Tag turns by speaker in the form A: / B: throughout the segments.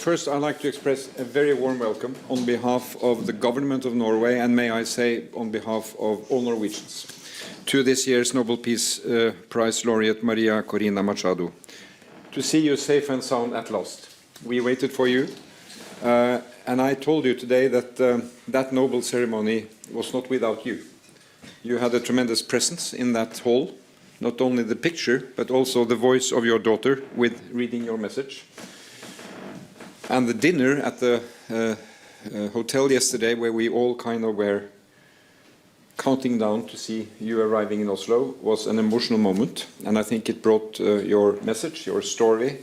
A: First, I'd like to express a very warm welcome on behalf of the government of Norway, and may I say on behalf of all Norwegians, to this year's Nobel Peace Prize laureate María Corina Machado. To see you safe and sound at last. We waited for you, and I told you today that that Nobel ceremony was not without you. You had a tremendous presence in that hall, not only the picture, but also the voice of your daughter with reading your message. And the dinner at the hotel yesterday, where we all kind of were counting down to see you arriving in Oslo, was an emotional moment. And I think it brought your message, your story,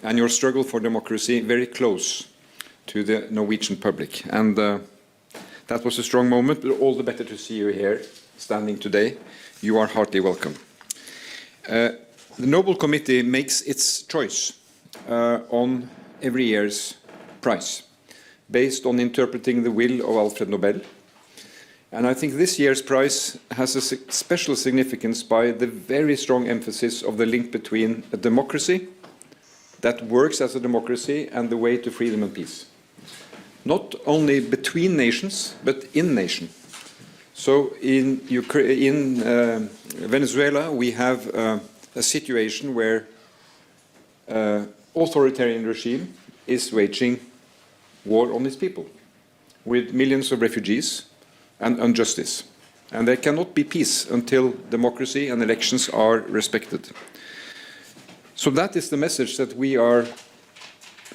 A: and your struggle for democracy very close to the Norwegian public. And that was a strong moment, but all the better to see you here, standing today. You are heartily welcome. The Nobel Committee makes its choice on every year's prize, based on interpreting the will of Alfred Nobel. And I think this year's prize has a special significance by the very strong emphasis of the link between a democracy that works as a democracy and the way to freedom and peace. Not only between nations, but in nation. So in Venezuela, we have a situation where authoritarian regime is waging war on its people with millions of refugees and injustice. And there cannot be peace until democracy and elections are respected. So that is the message that we are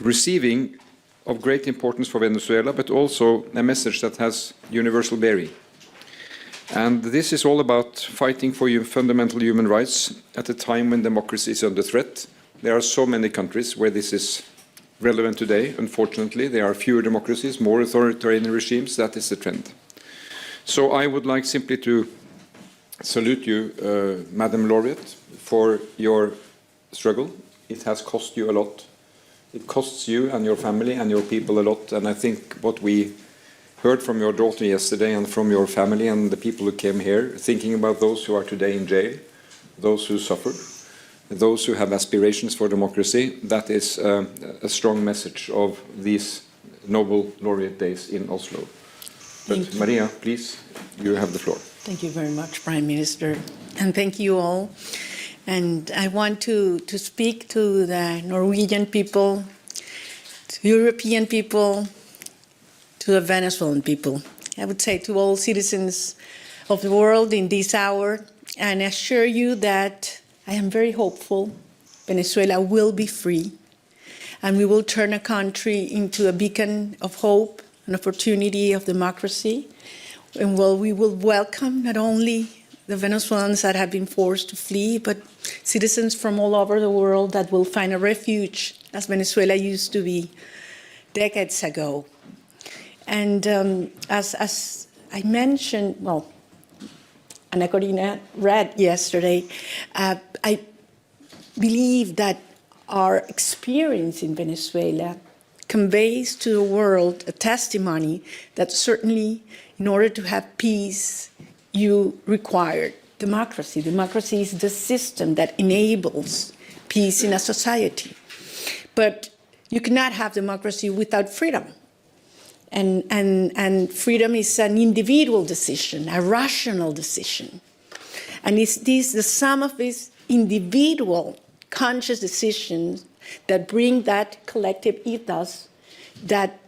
A: receiving of great importance for Venezuela, but also a message that has universal bearing. And this is all about fighting for fundamental human rights at a time when democracy is under threat. There are so many countries where this is relevant today. Unfortunately, there are fewer democracies, more authoritarian regimes. That is the trend. So I would like simply to salute you, Madam Laureate, for your struggle. It has cost you a lot. It costs you and your family and your people a lot. And I think what we heard from your daughter yesterday and from your family and the people who came here, thinking about those who are today in jail, those who suffered, those who have aspirations for democracy, that is a strong message of these Nobel laureate days in Oslo. But Maria, please, you have the floor.
B: Thank you very much, Prime Minister, and thank you all. And I want to speak to the Norwegian people, to European people, to the Venezuelan people. I would say to all citizens of the world in this hour, and assure you that I am very hopeful Venezuela will be free, and we will turn a country into a beacon of hope, an opportunity of democracy, and we will welcome not only the Venezuelans that have been forced to flee, but citizens from all over the world that will find a refuge, as Venezuela used to be decades ago. And as I mentioned, well, María Corina read yesterday, I believe that our experience in Venezuela conveys to the world a testimony that certainly in order to have peace, you require democracy. Democracy is the system that enables peace in a society. But you cannot have democracy without freedom. And freedom is an individual decision, a rational decision. And it's the sum of these individual conscious decisions that bring that collective ethos that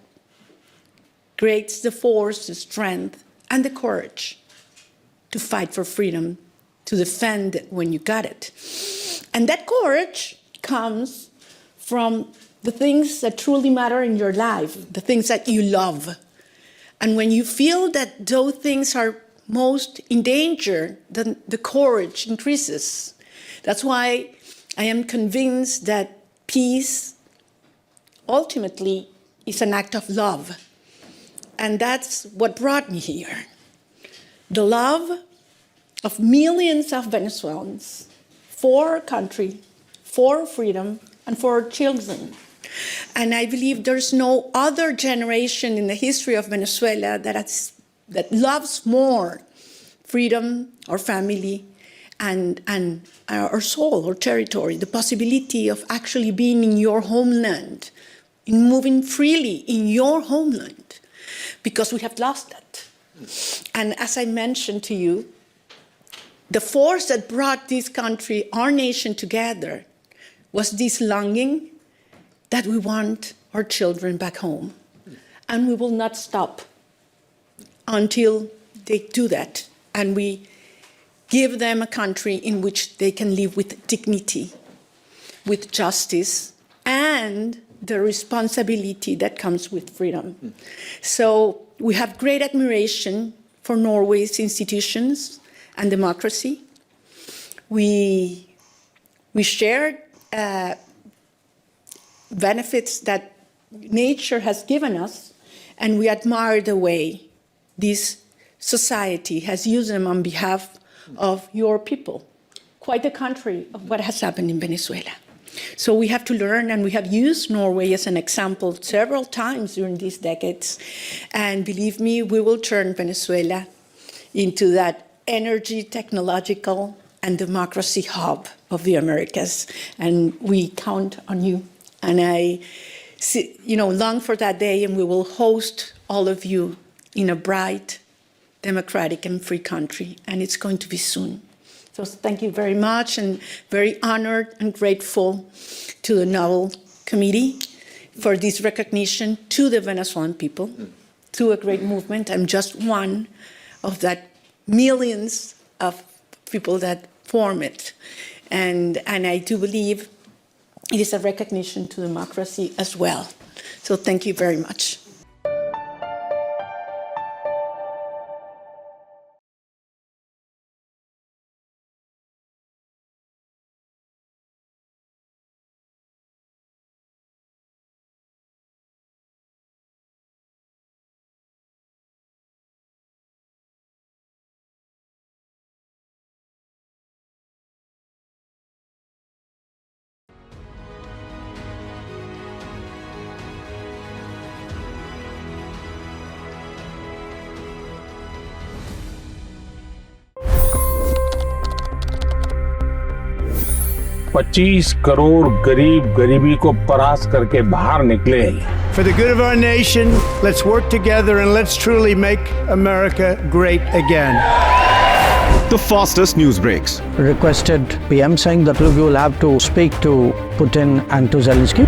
B: creates the force, the strength, and the courage to fight for freedom, to defend it when you got it. And that courage comes from the things that truly matter in your life, the things that you love. And when you feel that those things are most in danger, then the courage increases. That's why I am convinced that peace ultimately is an act of love. And that's what brought me here. The love of millions of Venezuelans for our country, for freedom, and for our children. And I believe there's no other generation in the history of Venezuela that loves more freedom, our family, and our soul, our territory, the possibility of actually being in your homeland, in moving freely in your homeland, because we have lost that. And as I mentioned to you, the force that brought this country, our nation together, was this longing that we want our children back home. And we will not stop until they do that. And we give them a country in which they can live with dignity, with justice, and the responsibility that comes with freedom. So we have great admiration for Norway's institutions and democracy. We shared benefits that nature has given us, and we admire the way this society has used them on behalf of your people. Quite the contrary of what has happened in Venezuela. So we have to learn, and we have used Norway as an example several times during these decades. And believe me, we will turn Venezuela into that energy, technological, and democracy hub of the Americas. And we count on you. And I long for that day, and we will host all of you in a bright, democratic, and free country. And it's going to be soon. So thank you very much, and very honored and grateful to the Nobel Committee for this recognition to the Venezuelan people, to a great movement. I'm just one of that millions of people that form it. And I do believe it is a recognition to democracy as well. So thank you very much.
C: $25 crore गरीब गरीबी को परास्त करके बाहर निकले।
D: For the good of our nation, let's work together and let's truly make America great again.
E: The fastest news breaks.
F: Requested PM saying that look, you will have to speak to Putin and to Zelensky.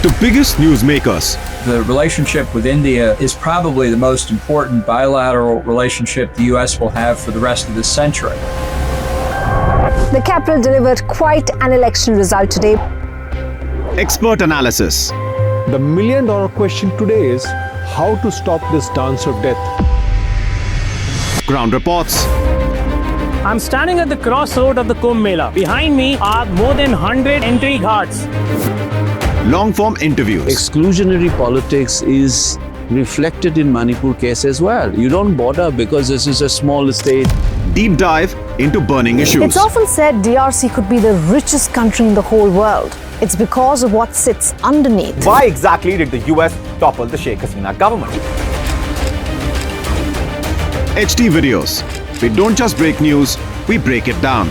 E: The biggest newsmakers.
G: The relationship with India is probably the most important bilateral relationship the U.S. will have for the rest of this century.
H: The capital delivered quite an election result today.
E: Expert analysis.
I: The million-dollar question today is how to stop this dance of death.
E: Ground reports.
J: I'm standing at the crossroad of the Kumbh Mela. Behind me are more than 100 entry ghats.
E: Long-form interviews.
K: Exclusionary politics is reflected in Manipur case as well. You don't bother because this is a small state.
E: Deep dive into burning issues.
H: It's often said DRC could be the richest country in the whole world. It's because of what sits underneath.
L: Why exactly did the US topple the Sheikh Hasina government?
E: HD videos. We don't just break news, we break it down.